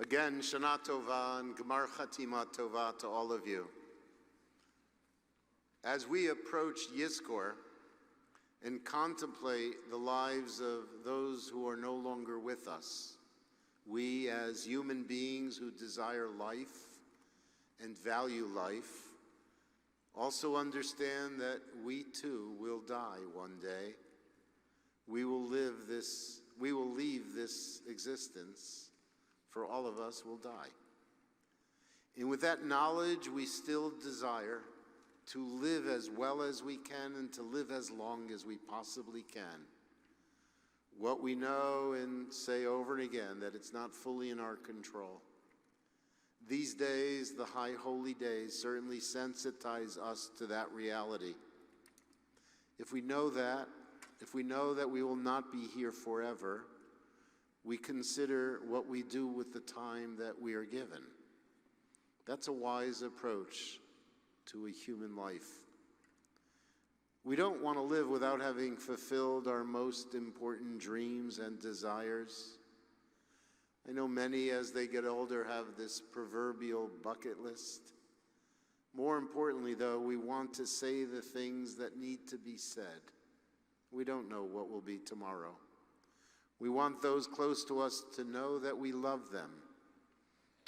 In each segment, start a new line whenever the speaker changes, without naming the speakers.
Again, Shana Tova and Gemar Chatima Tova to all of you. As we approach Yizkor and contemplate the lives of those who are no longer with us, we as human beings who desire life and value life also understand that we too will die one day. We will leave this existence, for all of us will die. And with that knowledge, we still desire to live as well as we can and to live as long as we possibly can. What we know and say over and again, that it's not fully in our control. These days, the high holy days, certainly sensitize us to that reality. If we know that we will not be here forever, we consider what we do with the time that we are given. That's a wise approach to a human life. We don't want to live without having fulfilled our most important dreams and desires. I know many, as they get older, have this proverbial bucket list. More importantly, though, we want to say the things that need to be said. We don't know what will be tomorrow. We want those close to us to know that we love them.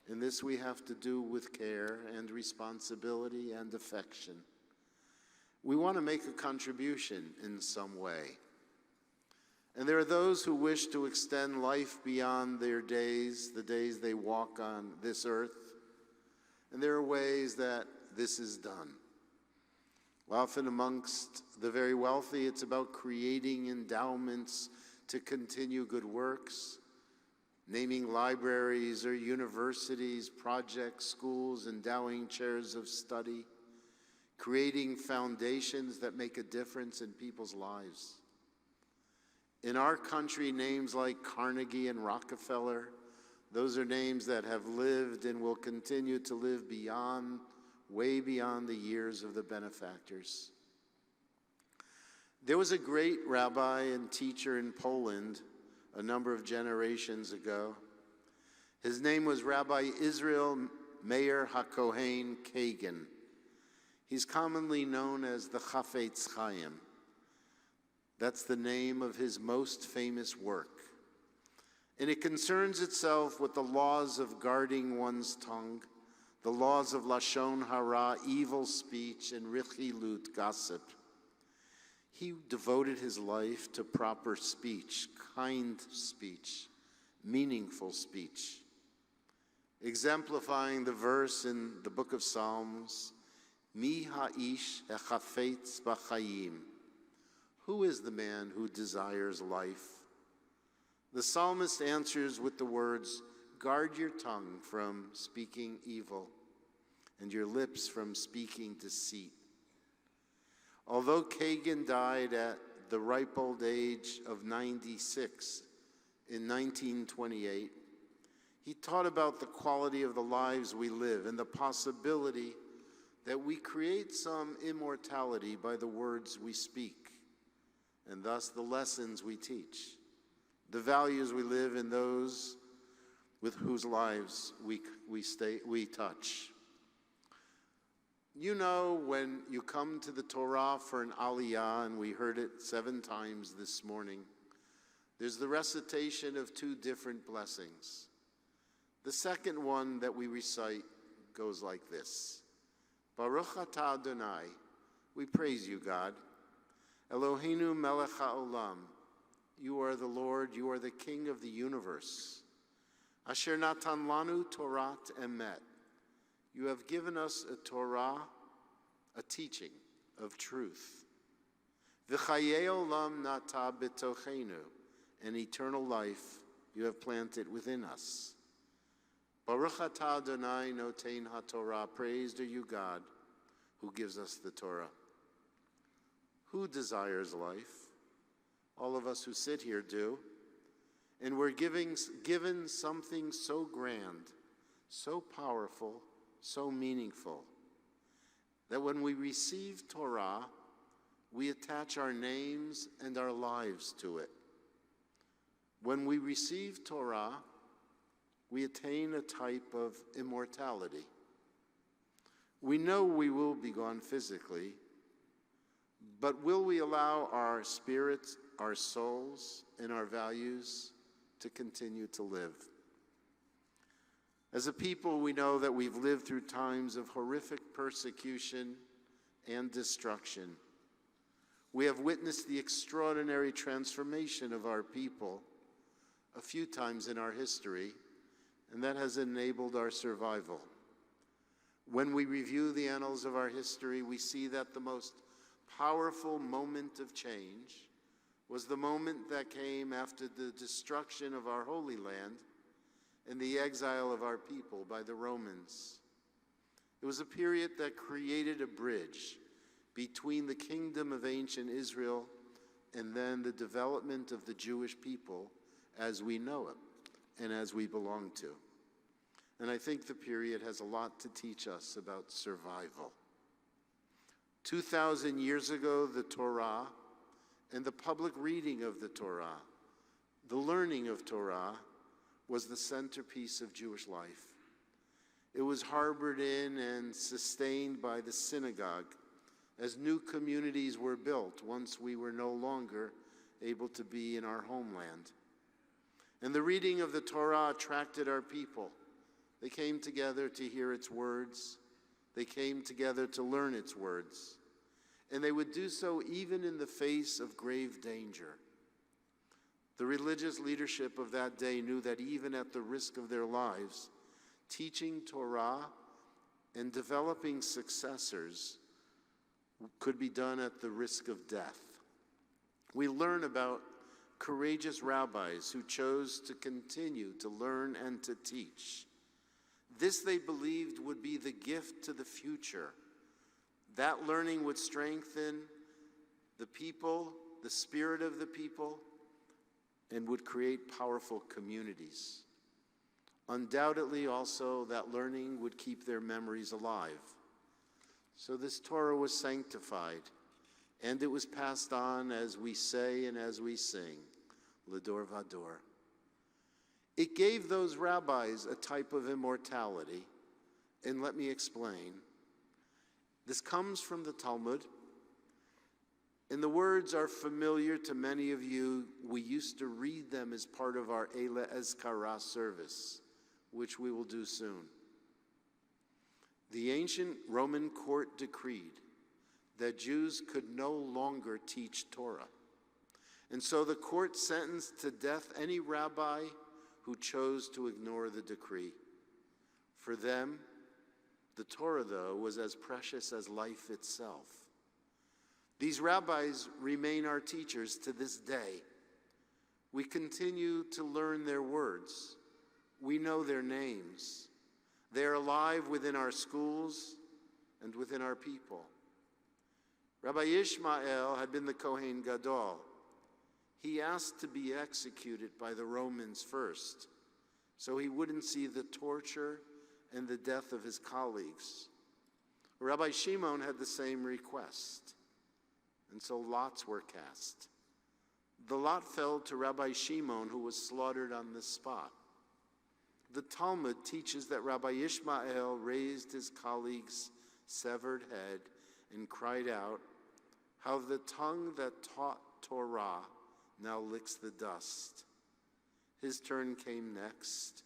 And this we have to do with care and responsibility and affection. We want to make a contribution in some way. And there are those who wish to extend life beyond their days, the days they walk on this earth. And there are ways that this is done. Often amongst the very wealthy, it's about creating endowments to continue good works, naming libraries or universities, projects, schools, endowing chairs of study, creating foundations that make a difference in people's lives. In our country, names like Carnegie and Rockefeller, those are names that have lived and will continue to live way beyond the years of the benefactors. There was a great rabbi and teacher in Poland a number of generations ago. His name was Rabbi Israel Meir HaKohen Kagan. He's commonly known as the Chafetz Chaim. That's the name of his most famous work. And it concerns itself with the laws of guarding one's tongue, the laws of Lashon Hara, evil speech, and Richilut, gossip. He devoted his life to proper speech, kind speech, meaningful speech, exemplifying the verse in the book of Psalms, Mi ha'ish echafetz b'chayim. Who is the man who desires life? The psalmist answers with the words, guard your tongue from speaking evil and your lips from speaking deceit. Although Kagan died at the ripe old age of 96 in 1928, he taught about the quality of the lives we live and the possibility that we create some immortality by the words we speak, and thus the lessons we teach, the values we live in, those with whose lives we touch. You know, when you come to the Torah for an aliyah, and we heard it 7 times this morning, there's the recitation of 2 different blessings. The second one that we recite goes like this. Baruch atah Adonai, we praise you, God. Eloheinu melech ha'olam, you are the Lord, you are the King of the universe. Asher natan lanu Torat emet, you have given us a Torah, a teaching of truth. V'chayei olam nata b'tochenu, and eternal life you have planted within us. Baruch atah Adonai notein haTorah, praised are you, God, who gives us the Torah. Who desires life? All of us who sit here do. And we're given something so grand, so powerful, so meaningful, that when we receive Torah, we attach our names and our lives to it. When we receive Torah, we attain a type of immortality. We know we will be gone physically, but will we allow our spirits, our souls, and our values to continue to live? As a people, we know that we've lived through times of horrific persecution and destruction. We have witnessed the extraordinary transformation of our people a few times in our history, and that has enabled our survival. When we review the annals of our history, we see that the most powerful moment of change was the moment that came after the destruction of our Holy Land and the exile of our people by the Romans. It was a period that created a bridge between the kingdom of ancient Israel and then the development of the Jewish people as we know it and as we belong to. And I think the period has a lot to teach us about survival. 2,000 years ago, the Torah and the public reading of the Torah, the learning of Torah, was the centerpiece of Jewish life. It was harbored in and sustained by the synagogue as new communities were built once we were no longer able to be in our homeland. And the reading of the Torah attracted our people. They came together to hear its words. They came together to learn its words. And they would do so even in the face of grave danger. The religious leadership of that day knew that even at the risk of their lives, teaching Torah and developing successors could be done at the risk of death. We learn about courageous rabbis who chose to continue to learn and to teach. This, they believed, would be the gift to the future. That learning would strengthen the people, the spirit of the people, and would create powerful communities. Undoubtedly, also, that learning would keep their memories alive. So this Torah was sanctified, and it was passed on as we say and as we sing, L'dor vador. It gave those rabbis a type of immortality, and let me explain. This comes from the Talmud, and the words are familiar to many of you. We used to read them as part of our Eile Ezkara service, which we will do soon. The ancient Roman court decreed that Jews could no longer teach Torah. And so the court sentenced to death any rabbi who chose to ignore the decree. For them, the Torah, though, was as precious as life itself. These rabbis remain our teachers to this day. We continue to learn their words. We know their names. They are alive within our schools and within our people. Rabbi Ishmael had been the Kohen Gadol. He asked to be executed by the Romans first, so he wouldn't see the torture and the death of his colleagues. Rabbi Shimon had the same request, and so lots were cast. The lot fell to Rabbi Shimon, who was slaughtered on the spot. The Talmud teaches that Rabbi Ishmael raised his colleague's severed head and cried out, "How the tongue that taught Torah now licks the dust." His turn came next,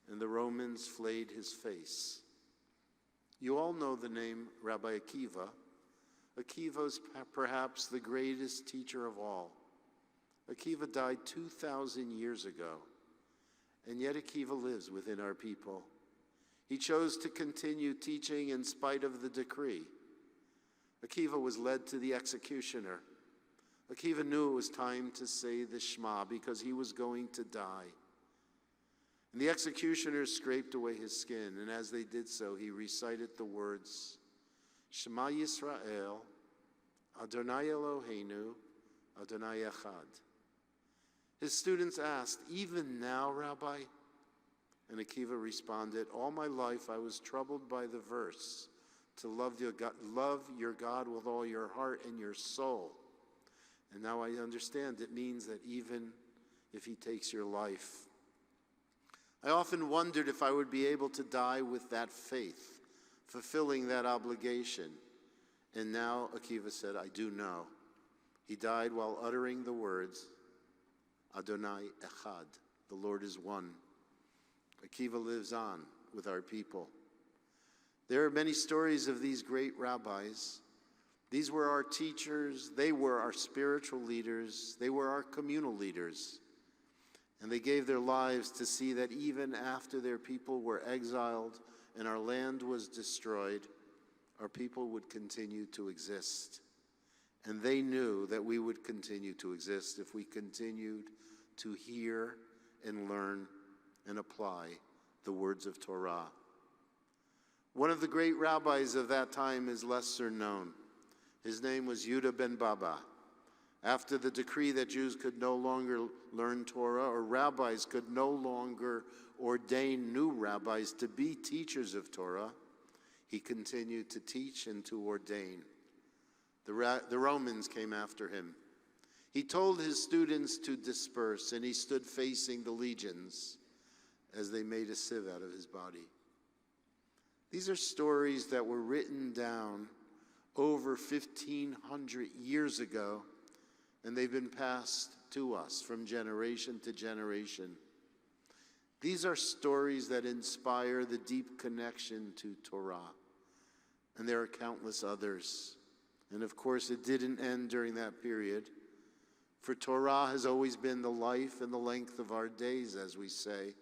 and the Romans flayed his face. You all know the name Rabbi Akiva. Akiva is perhaps the greatest teacher of all. Akiva died 2,000 years ago, and yet Akiva lives within our people. He chose to continue teaching in spite of the decree. Akiva was led to the executioner. Akiva knew it was time to say the Shema because he was going to die. And the executioners scraped away his skin, and as they did so, he recited the words, Shema Yisrael, Adonai Eloheinu, Adonai Echad. His students asked, "Even now, Rabbi?" And Akiva responded, "All my life I was troubled by the verse, to love your God with all your heart and your soul. And now I understand it means that even if he takes your life." I often wondered if I would be able to die with that faith, fulfilling that obligation. And now Akiva said, I do know. He died while uttering the words, Adonai Echad, the Lord is one. Akiva lives on with our people. There are many stories of these great rabbis. These were our teachers, they were our spiritual leaders, they were our communal leaders. And they gave their lives to see that even after their people were exiled and our land was destroyed, our people would continue to exist. And they knew that we would continue to exist if we continued to hear and learn and apply the words of Torah. One of the great rabbis of that time is lesser known. His name was Yehuda ben Baba. After the decree that Jews could no longer learn Torah, or rabbis could no longer ordain new rabbis to be teachers of Torah, he continued to teach and to ordain. The Romans came after him. He told his students to disperse, and he stood facing the legions as they made a sieve out of his body. These are stories that were written down over 1,500 years ago, and they've been passed to us from generation to generation. These are stories that inspire the deep connection to Torah, and there are countless others. And of course, it didn't end during that period, for Torah has always been the life and the length of our days, as we say.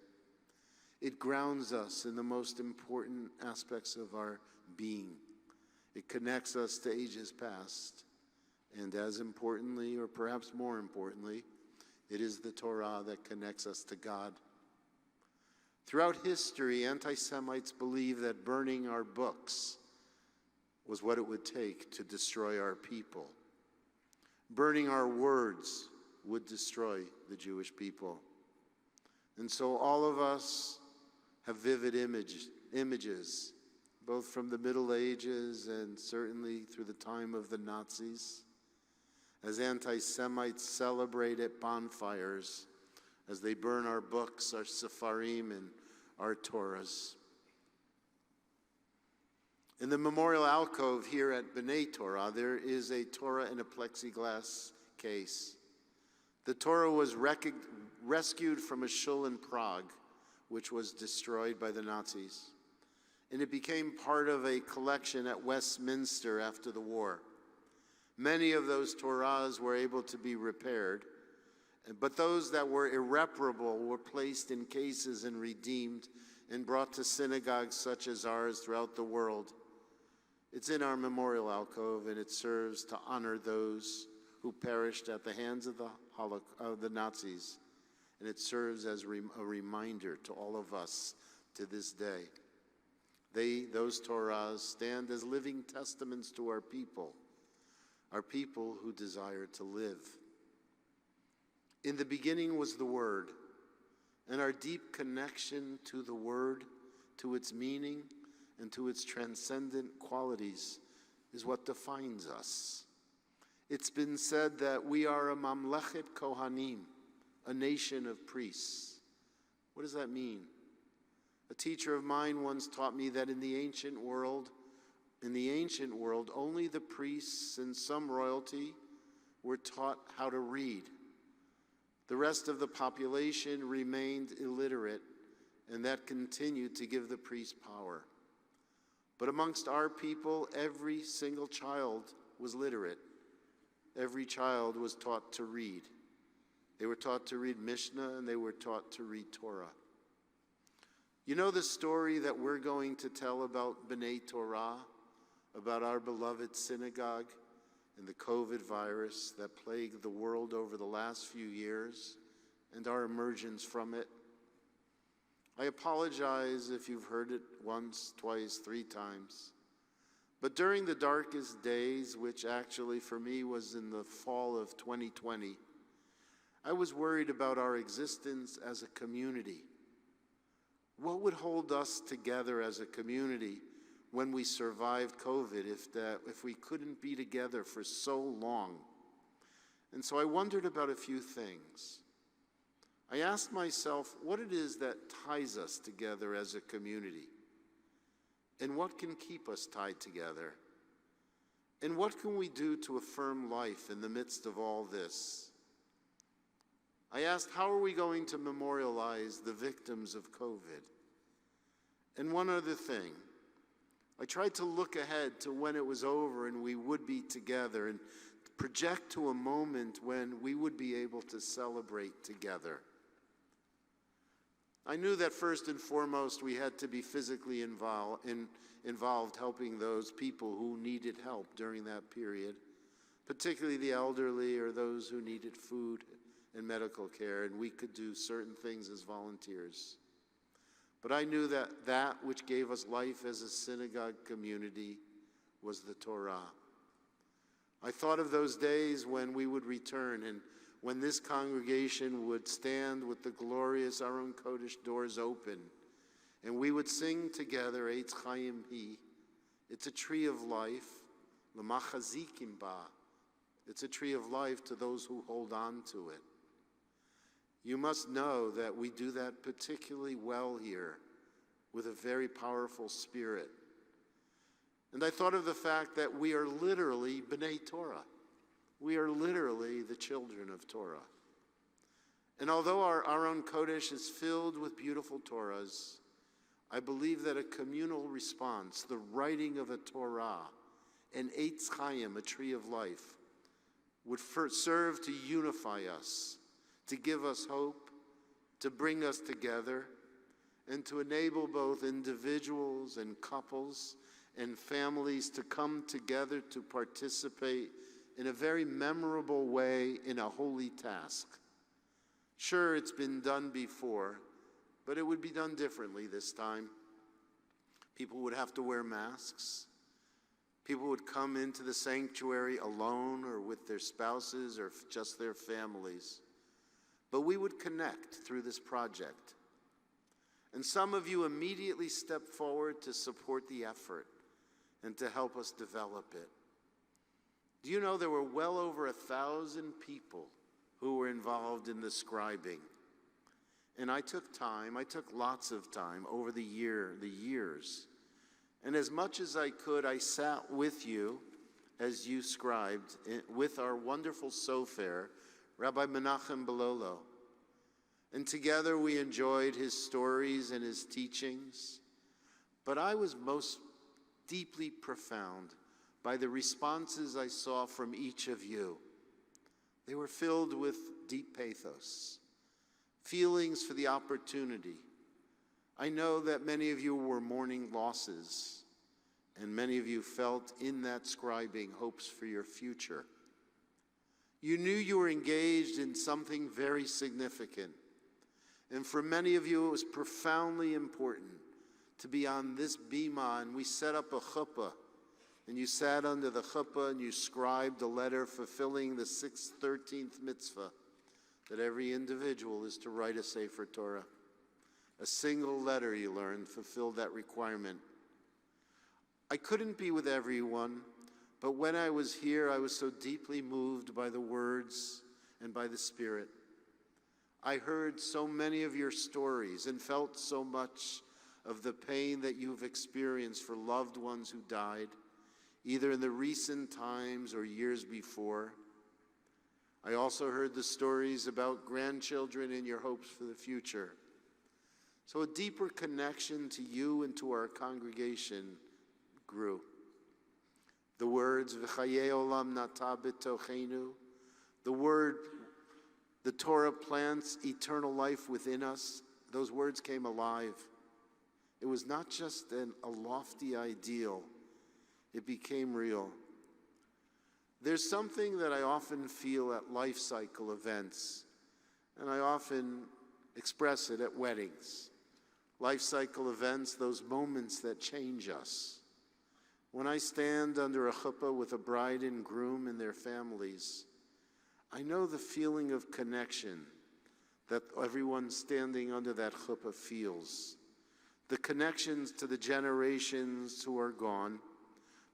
It grounds us in the most important aspects of our being. It connects us to ages past. And as importantly, or perhaps more importantly, it is the Torah that connects us to God. Throughout history, anti-Semites believed that burning our books was what it would take to destroy our people. Burning our words would destroy the Jewish people. And so all of us have vivid images, both from the Middle Ages and certainly through the time of the Nazis, as anti-Semites celebrate at bonfires, as they burn our books, our Sepharim, and our Torahs. In the memorial alcove here at B'nai Torah, there is a Torah in a plexiglass case. The Torah was rescued from a shul in Prague, which was destroyed by the Nazis. And it became part of a collection at Westminster after the war. Many of those Torahs were able to be repaired, but those that were irreparable were placed in cases and redeemed and brought to synagogues such as ours throughout the world. It's in our memorial alcove, and it serves to honor those who perished at the hands of the Nazis. And it serves as a reminder to all of us to this day. Those Torahs stand as living testaments to our people who desire to live. In the beginning was the Word, and our deep connection to the Word, to its meaning, and to its transcendent qualities is what defines us. It's been said that we are a mamlechet kohanim, a nation of priests. What does that mean? A teacher of mine once taught me that in the ancient world, only the priests and some royalty were taught how to read. The rest of the population remained illiterate, and that continued to give the priests power. But amongst our people, every single child was literate. Every child was taught to read. They were taught to read Mishnah, and they were taught to read Torah. You know the story that we're going to tell about B'nai Torah, about our beloved synagogue and the COVID virus that plagued the world over the last few years and our emergence from it? I apologize if you've heard it once, twice, 3 times. But during the darkest days, which actually for me was in the fall of 2020, I was worried about our existence as a community. What would hold us together as a community when we survived COVID if we couldn't be together for so long? And so I wondered about a few things. I asked myself what it is that ties us together as a community, and what can keep us tied together, and what can we do to affirm life in the midst of all this? I asked, how are we going to memorialize the victims of COVID? And one other thing, I tried to look ahead to when it was over and we would be together, and project to a moment when we would be able to celebrate together. I knew that first and foremost we had to be physically involved helping those people who needed help during that period, particularly the elderly or those who needed food and medical care, and we could do certain things as volunteers. But I knew that that which gave us life as a synagogue community was the Torah. I thought of those days when we would return and when this congregation would stand with the glorious Aron Kodesh doors open, and we would sing together, Eitz Chaim Hi. It's a tree of life, L'machazikim ba. It's a tree of life to those who hold on to it. You must know that we do that particularly well here with a very powerful spirit. And I thought of the fact that we are literally B'nai Torah. We are literally the children of Torah. And although our Aron Kodesh is filled with beautiful Torahs, I believe that a communal response, the writing of a Torah, an Eitz Chaim, a tree of life, would serve to unify us, to give us hope, to bring us together, and to enable both individuals and couples and families to come together to participate in a very memorable way in a holy task. Sure, it's been done before, but it would be done differently this time. People would have to wear masks. People would come into the sanctuary alone or with their spouses or just their families. But we would connect through this project. And some of you immediately stepped forward to support the effort and to help us develop it. Do you know there were well over 1,000 people who were involved in the scribing? And I took lots of time over the years. And as much as I could, I sat with you as you scribed with our wonderful sofer, Rabbi Menachem Belolo. And together we enjoyed his stories and his teachings. But I was most deeply profound by the responses I saw from each of you. They were filled with deep pathos, feelings for the opportunity. I know that many of you were mourning losses, and many of you felt in that scribing hopes for your future. You knew you were engaged in something very significant, and for many of you it was profoundly important to be on this bima, and we set up a chuppah, and you sat under the chuppah and you scribed a letter fulfilling the 613th mitzvah, that every individual is to write a Sefer Torah. A single letter, you learned, fulfilled that requirement. I couldn't be with everyone, but when I was here, I was so deeply moved by the words and by the Spirit. I heard so many of your stories and felt so much of the pain that you've experienced for loved ones who died, either in the recent times or years before. I also heard the stories about grandchildren and your hopes for the future. So a deeper connection to you and to our congregation grew. The words, V'chayei olam nata b'tochenu, the word, the Torah plants eternal life within us, those words came alive. It was not just a lofty ideal, it became real. There's something that I often feel at life cycle events, and I often express it at weddings. Life cycle events, those moments that change us. When I stand under a chuppah with a bride and groom and their families, I know the feeling of connection that everyone standing under that chuppah feels. The connections to the generations who are gone,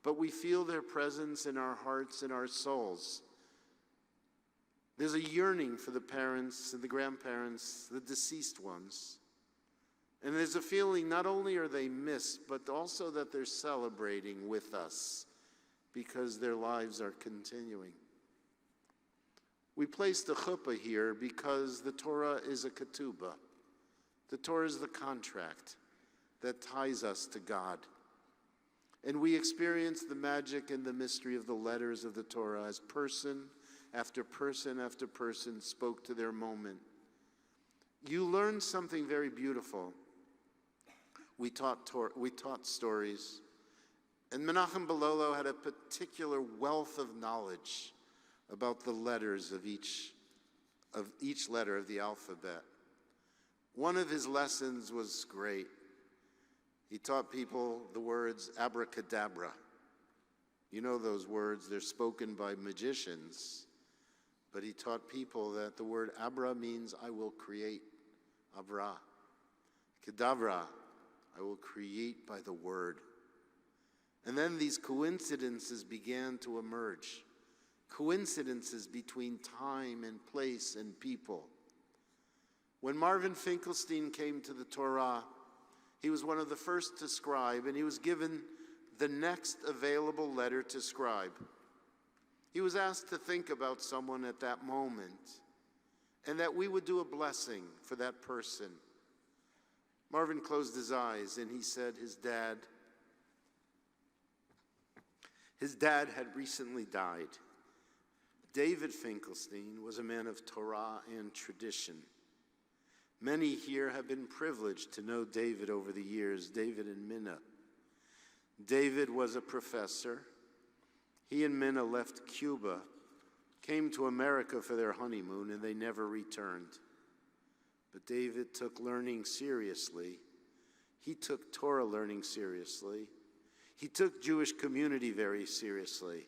but we feel their presence in our hearts and our souls. There's a yearning for the parents and the grandparents, the deceased ones. And there's a feeling not only are they missed, but also that they're celebrating with us because their lives are continuing. We placed the chuppah here because the Torah is a ketubah. The Torah is the contract that ties us to God. And we experience the magic and the mystery of the letters of the Torah as person after person after person spoke to their moment. You learned something very beautiful. We taught stories. And Menachem Bololo had a particular wealth of knowledge about the letters of each letter of the alphabet. One of his lessons was great. He taught people the words abracadabra. You know those words, they're spoken by magicians. But he taught people that the word abra means I will create. Abra. Kadabra, I will create by the word. And then these coincidences began to emerge. Coincidences between time and place and people. When Marvin Finkelstein came to the Torah, he was one of the first to scribe, and he was given the next available letter to scribe. He was asked to think about someone at that moment, and that we would do a blessing for that person. Marvin closed his eyes, and he said his dad had recently died. David Finkelstein was a man of Torah and tradition. Many here have been privileged to know David over the years, David and Minna. David was a professor. He and Minna left Cuba, came to America for their honeymoon, and they never returned. But David took learning seriously. He took Torah learning seriously. He took Jewish community very seriously.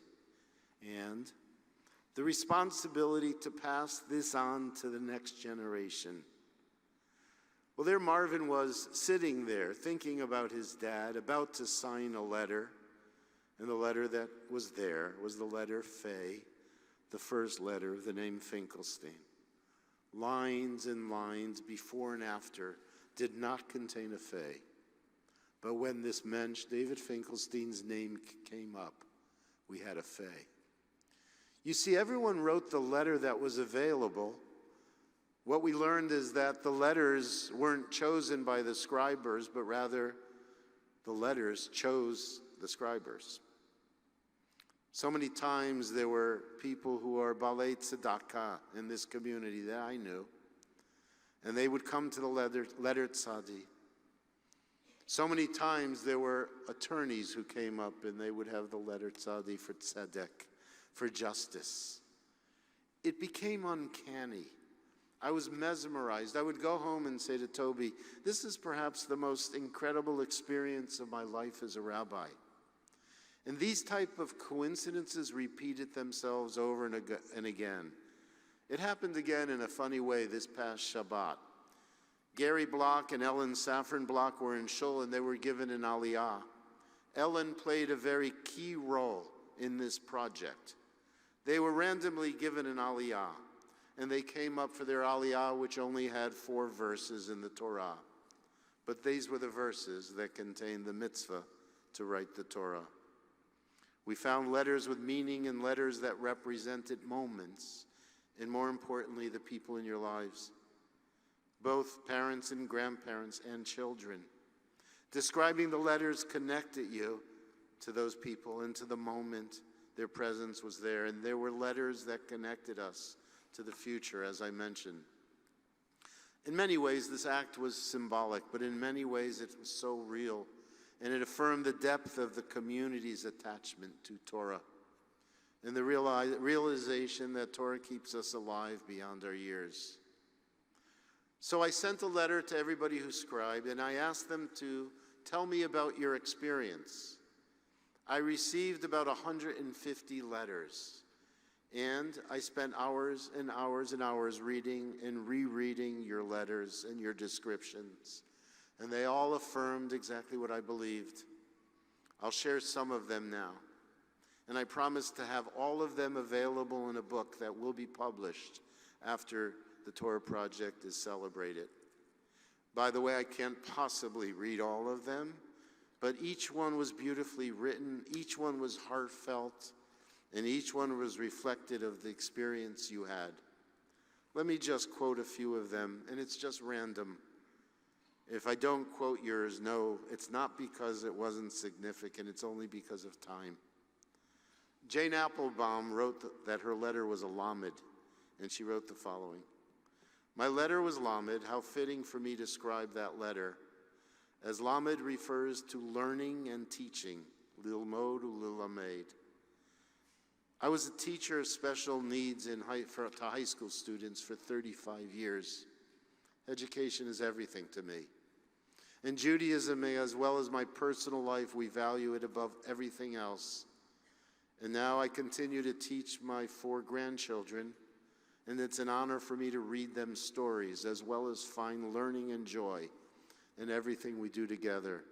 And the responsibility to pass this on to the next generation. Well, there Marvin was sitting there thinking about his dad, about to sign a letter. And the letter that was there was the letter Fay, the first letter of the name Finkelstein. Lines and lines before and after did not contain a Fay. But when this mensch, David Finkelstein's name came up, we had a Fay. You see, everyone wrote the letter that was available. What we learned is that the letters weren't chosen by the scribers, but rather the letters chose the scribers. So many times there were people who are balei tzedakah in this community that I knew, and they would come to the letter tzadi. So many times there were attorneys who came up and they would have the letter tzadi for tzedek, for justice. It became uncanny. I was mesmerized. I would go home and say to Toby, this is perhaps the most incredible experience of my life as a rabbi. And these type of coincidences repeated themselves over and again. It happened again in a funny way this past Shabbat. Gary Block and Ellen Saffron Block were in Shul and they were given an aliyah. Ellen played a very key role in this project. They were randomly given an aliyah, and they came up for their aliyah, which only had 4 verses in the Torah. But these were the verses that contained the mitzvah to write the Torah. We found letters with meaning and letters that represented moments, and more importantly, the people in your lives, both parents and grandparents and children. Describing the letters connected you to those people and to the moment their presence was there. And there were letters that connected us to the future, as I mentioned. In many ways, this act was symbolic, but in many ways it was so real. And it affirmed the depth of the community's attachment to Torah and the realization that Torah keeps us alive beyond our years. So I sent a letter to everybody who scribed, and I asked them to tell me about your experience. I received about 150 letters, and I spent hours and hours and hours reading and rereading your letters and your descriptions. And they all affirmed exactly what I believed. I'll share some of them now. and I promise to have all of them available in a book that will be published after the Torah Project is celebrated. By the way, I can't possibly read all of them, but each one was beautifully written, each one was heartfelt, and each one was reflective of the experience you had. Let me just quote a few of them, and it's just random. If I don't quote yours, no, it's not because it wasn't significant, it's only because of time. Jane Applebaum wrote that her letter was a lamed, and she wrote the following. My letter was lamed, how fitting for me to scribe that letter, as lamed refers to learning and teaching, lilmod ulilamed. I was a teacher of special needs to high school students for 35 years. Education is everything to me. In Judaism, as well as my personal life, we value it above everything else. And now I continue to teach my 4 grandchildren, and it's an honor for me to read them stories, as well as find learning and joy in everything we do together.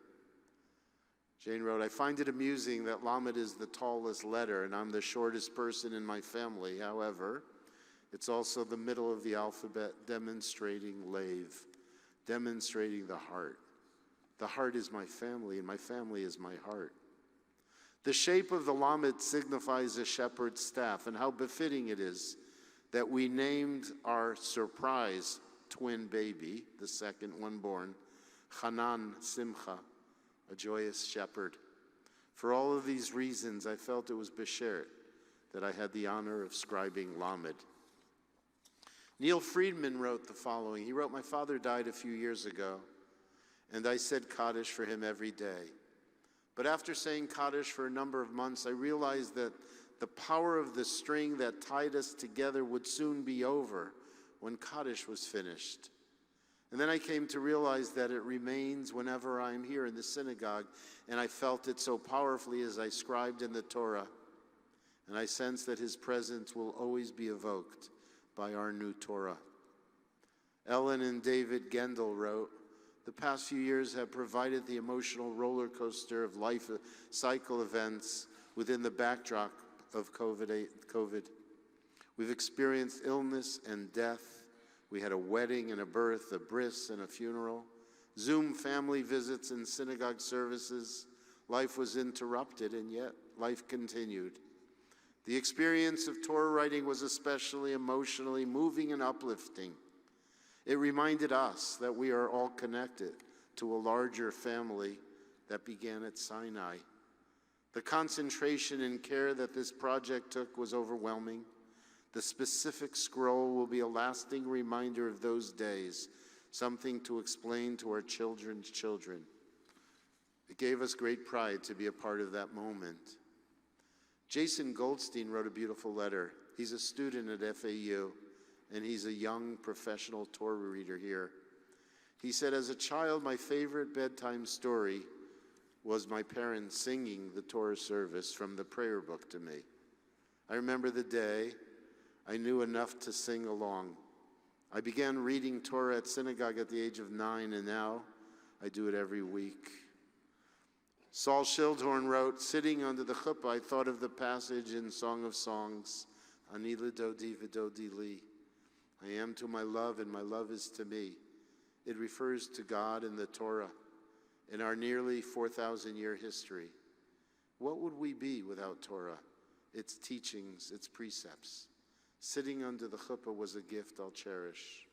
Jane wrote, I find it amusing that Lamed is the tallest letter, and I'm the shortest person in my family. However, it's also the middle of the alphabet, demonstrating Lev, demonstrating the heart. The heart is my family, and my family is my heart. The shape of the Lamed signifies a shepherd's staff, and how befitting it is that we named our surprise twin baby, the second one born, Hanan Simcha, a joyous shepherd. For all of these reasons, I felt it was beshert that I had the honor of scribing Lamed. Neil Friedman wrote the following. He wrote, my father died a few years ago, and I said Kaddish for him every day. But after saying Kaddish for a number of months, I realized that the power of the string that tied us together would soon be over when Kaddish was finished. And then I came to realize that it remains whenever I'm here in the synagogue, and I felt it so powerfully as I scribed in the Torah. And I sense that his presence will always be evoked by our new Torah. Ellen and David Gendel wrote, the past few years have provided the emotional roller coaster of life cycle events within the backdrop of COVID. We've experienced illness and death. We had a wedding and a birth, a bris and a funeral, Zoom family visits and synagogue services. Life was interrupted, and yet life continued. The experience of Torah writing was especially emotionally moving and uplifting. It reminded us that we are all connected to a larger family that began at Sinai. The concentration and care that this project took was overwhelming. The specific scroll will be a lasting reminder of those days, something to explain to our children's children. It gave us great pride to be a part of that moment. Jason Goldstein wrote a beautiful letter. He's a student at FAU, and he's a young professional Torah reader here. He said, as a child, my favorite bedtime story was my parents singing the Torah service from the prayer book to me. I remember the day I knew enough to sing along. I began reading Torah at synagogue at the age of 9, and now I do it every week. Saul Schildhorn wrote, sitting under the chuppah, I thought of the passage in Song of Songs, Ani l'dodi v'dodi li. I am to my love, and my love is to me. It refers to God and the Torah in our nearly 4,000-year history. What would we be without Torah, its teachings, its precepts? Sitting under the chuppah was a gift I'll cherish.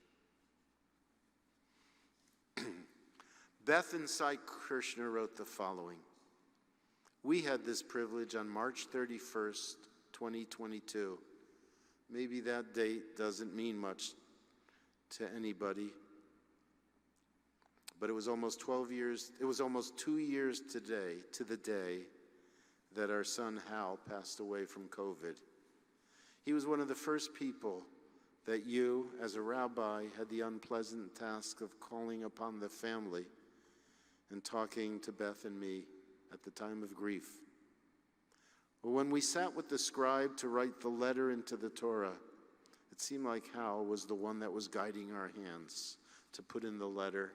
Beth and Sai Kirshner wrote the following. We had this privilege on March 31st, 2022. Maybe that date doesn't mean much to anybody, but it was almost 2 years today, to the day, that our son Hal passed away from COVID. He was one of the first people that you, as a rabbi, had the unpleasant task of calling upon the family and talking to Beth and me at the time of grief. Well, when we sat with the scribe to write the letter into the Torah, it seemed like Hal was the one that was guiding our hands to put in the letter.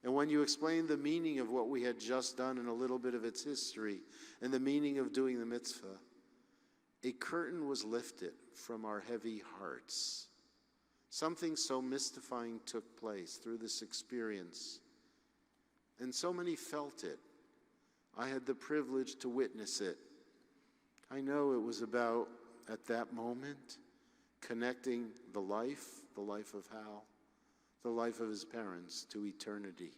And when you explained the meaning of what we had just done and a little bit of its history and the meaning of doing the mitzvah, a curtain was lifted from our heavy hearts. Something so mystifying took place through this experience, and so many felt it. I had the privilege to witness it. I know it was about, at that moment, connecting the life of Hal, the life of his parents, to eternity.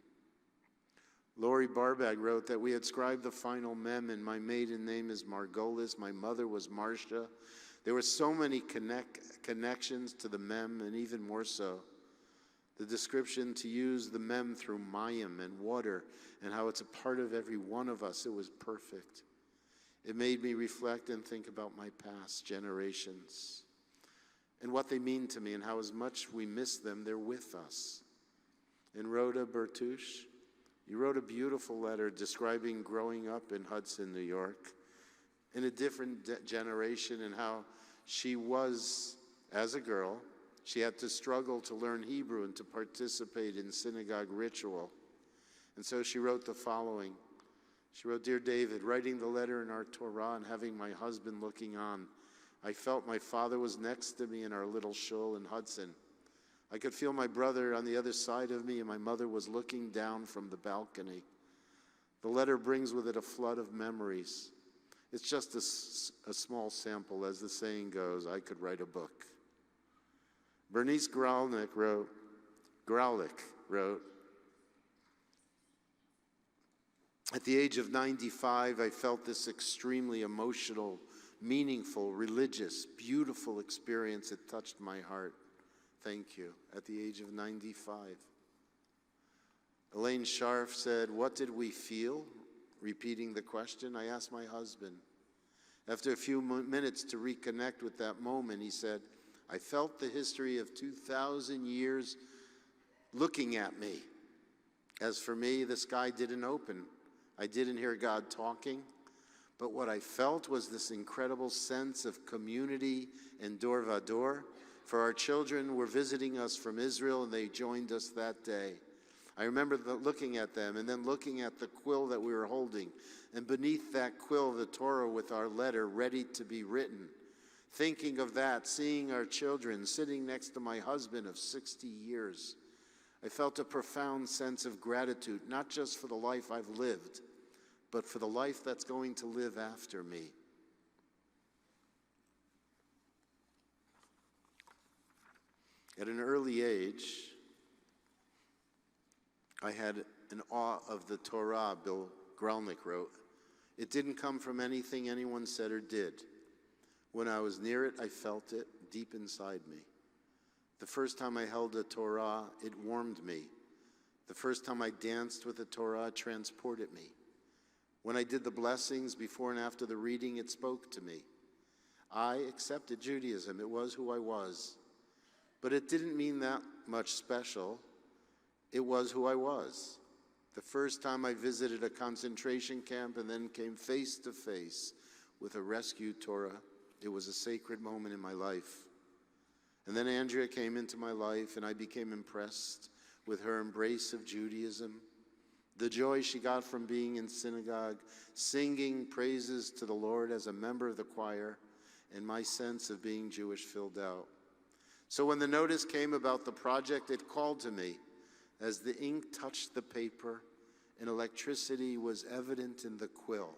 Lori Barbag wrote that we had scribed the final mem, and my maiden name is Margolis. My mother was Marcia. There were so many connections to the mem, and even more so, the description to use the mem through mayim and water, and how it's a part of every one of us. It was perfect. It made me reflect and think about my past generations and what they mean to me, and how as much we miss them, they're with us. And Rhoda Bertouche, you wrote a beautiful letter describing growing up in Hudson, New York, in a different generation, and how she was, as a girl, she had to struggle to learn Hebrew and to participate in synagogue ritual. And so she wrote the following. She wrote, "Dear David, writing the letter in our Torah and having my husband looking on, I felt my father was next to me in our little shul in Hudson. I could feel my brother on the other side of me, and my mother was looking down from the balcony. The letter brings with it a flood of memories. It's just a small sample. As the saying goes, I could write a book." Bernice Graulich wrote, "At the age of 95, I felt this extremely emotional, meaningful, religious, beautiful experience. It touched my heart. Thank you." At the age of 95. Elaine Scharf said, "What did we feel?" Repeating the question, I asked my husband. After a few minutes to reconnect with that moment, he said, "I felt the history of 2,000 years looking at me. As for me, the sky didn't open. I didn't hear God talking. But what I felt was this incredible sense of community and dor vador. For our children were visiting us from Israel, and they joined us that day. I remember looking at them and then looking at the quill that we were holding, and beneath that quill, the Torah with our letter ready to be written. Thinking of that, seeing our children sitting next to my husband of 60 years, I felt a profound sense of gratitude, not just for the life I've lived, but for the life that's going to live after me." At an early age, I had an awe of the Torah, Bill Graulich wrote. It didn't come from anything anyone said or did. When I was near it, I felt it deep inside me. The first time I held a Torah, it warmed me. The first time I danced with the Torah, it transported me. When I did the blessings before and after the reading, it spoke to me. I accepted Judaism. It was who I was. But it didn't mean that much special. It was who I was. The first time I visited a concentration camp and then came face to face with a rescued Torah, it was a sacred moment in my life. And then Andrea came into my life, and I became impressed with her embrace of Judaism, the joy she got from being in synagogue, singing praises to the Lord as a member of the choir, and my sense of being Jewish filled out. So when the notice came about the project, it called to me. As the ink touched the paper and electricity was evident in the quill,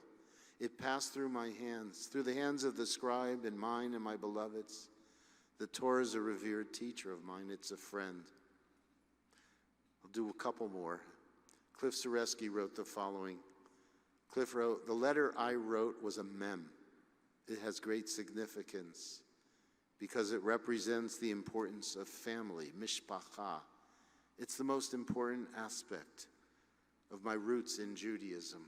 it passed through my hands, through the hands of the scribe and mine and my beloveds. The Torah is a revered teacher of mine. It's a friend. I'll do a couple more. Cliff Zareski wrote the following. Cliff wrote, "The letter I wrote was a mem. It has great significance because it represents the importance of family, mishpacha. It's the most important aspect of my roots in Judaism.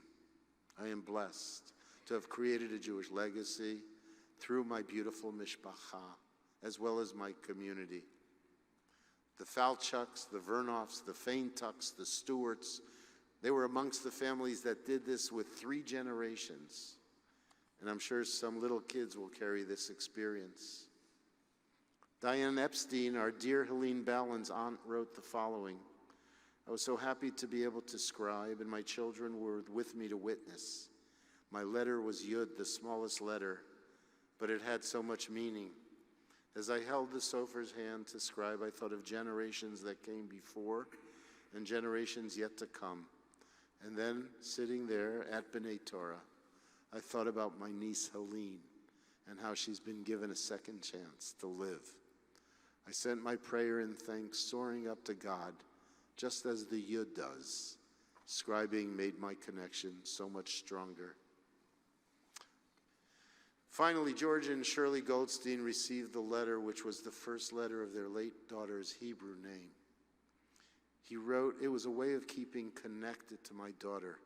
I am blessed to have created a Jewish legacy through my beautiful mishpacha, as well as my community. The Falchuks, the Vernoffs, the Faintucks, the Stewarts, they were amongst the families that did this with 3 generations. And I'm sure some little kids will carry this experience." Diane Epstein, our dear Helene Ballin's aunt, wrote the following. "I was so happy to be able to scribe, and my children were with me to witness. My letter was Yud, the smallest letter, but it had so much meaning. As I held the sofer's hand to scribe, I thought of generations that came before and generations yet to come. And then, sitting there at B'nai Torah, I thought about my niece Helene and how she's been given a second chance to live. I sent my prayer and thanks soaring up to God, just as the Yud does. Scribing made my connection so much stronger. Finally, George and Shirley Goldstein received the letter, which was the first letter of their late daughter's Hebrew name. He wrote, "It was a way of keeping connected to my daughter.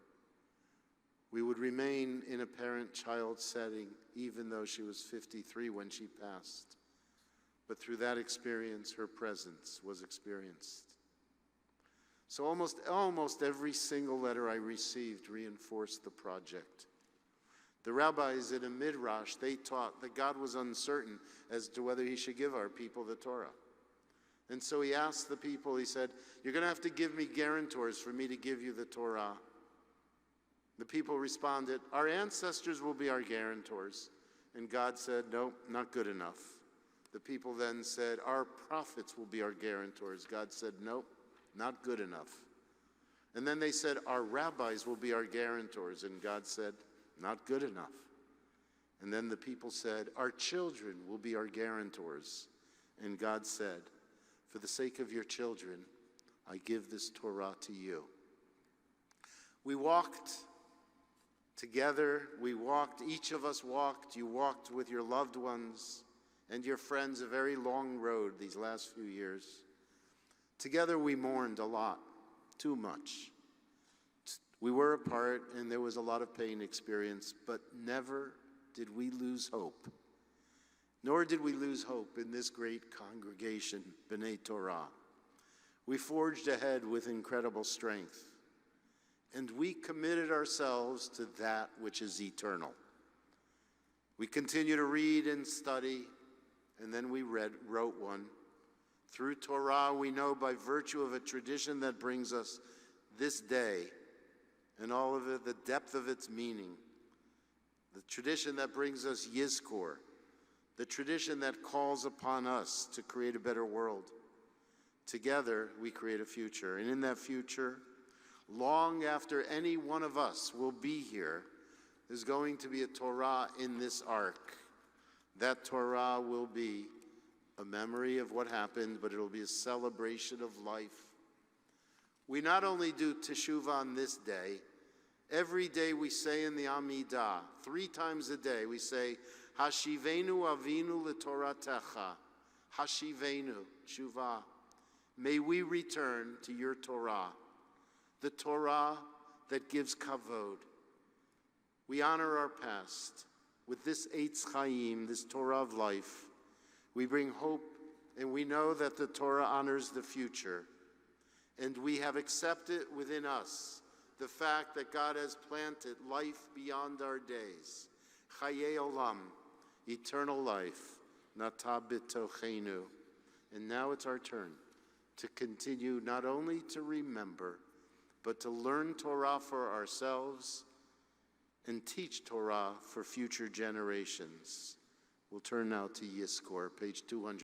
We would remain in a parent-child setting, even though she was 53 when she passed. But through that experience, her presence was experienced." So almost every single letter I received reinforced the project. The rabbis in a midrash, they taught that God was uncertain as to whether he should give our people the Torah. And so he asked the people, he said, "You're going to have to give me guarantors for me to give you the Torah." The people responded, "Our ancestors will be our guarantors." And God said, "Nope, not good enough." The people then said, "Our prophets will be our guarantors." God said, "Nope, not good enough." And then they said, "Our rabbis will be our guarantors." And God said, "Not good enough." And then the people said, "Our children will be our guarantors." And God said, "For the sake of your children, I give this Torah to you." We walked together. Each of us walked. You walked with your loved ones and your friends a very long road these last few years. Together we mourned a lot, too much. We were apart and there was a lot of pain experienced, but never did we lose hope. Nor did we lose hope in this great congregation, B'nai Torah. We forged ahead with incredible strength, and we committed ourselves to that which is eternal. We continue to read and study, and then we wrote one. Through Torah, we know by virtue of a tradition that brings us this day and all of it, the depth of its meaning, the tradition that brings us Yizkor, the tradition that calls upon us to create a better world. Together, we create a future, and in that future, long after any one of us will be here, there's going to be a Torah in this ark. That Torah will be a memory of what happened, but it'll be a celebration of life. We not only do teshuvah on this day, every day we say in the Amidah, 3 times a day, we say, Hashivenu avinu l'toratecha, Hashivenu, teshuvah. May we return to your Torah, the Torah that gives kavod. We honor our past. With this Eitz Chaim, this Torah of life, we bring hope, and we know that the Torah honors the future. And we have accepted within us the fact that God has planted life beyond our days. Chaye olam, eternal life, nata b'tochenu. And now it's our turn to continue not only to remember, but to learn Torah for ourselves and teach Torah for future generations. We'll turn now to Yizkor, page 200.